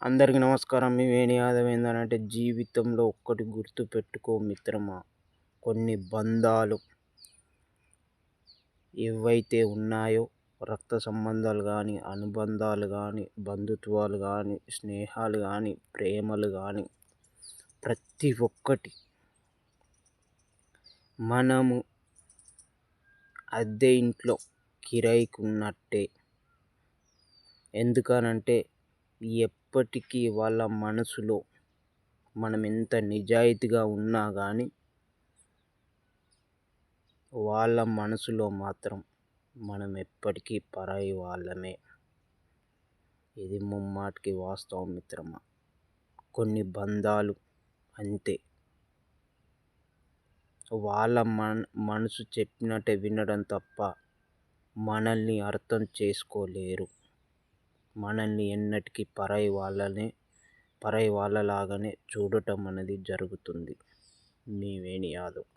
అందరికీ నమస్కారం. మీ వేణు యాదవ్. ఏందనంటే జీవితంలో ఒక్కటి గుర్తుపెట్టుకో మిత్రమా, కొన్ని బంధాలు ఏవైతే ఉన్నాయో, రక్త సంబంధాలు కానీ, అనుబంధాలు కానీ, బంధుత్వాలు కానీ, స్నేహాలు కానీ, ప్రేమలు కానీ, ప్రతి ఒక్కటి మనము అద్దె ఇంట్లో కిరాయికి ఉన్నట్టే. ఎందుకనంటే ఎప్పటికీ వాళ్ళ మనసులో మనం ఎంత నిజాయితీగా ఉన్నా కానీ వాళ్ళ మనసులో మాత్రం మనం ఎప్పటికీ పరాయి వాళ్ళమే. ఇది ముమ్మాటికి వాస్తవం మిత్రమా. కొన్ని బంధాలు అంతే, వాళ్ళ మనసు చెప్పినట్టే వినడం తప్ప మనల్ని అర్థం చేసుకోలేరు. మనల్ని ఎన్నటికీ పరాయి వాళ్ళలాగానే చూడటం అనేది జరుగుతుంది. మీ వేణు యాదవ్.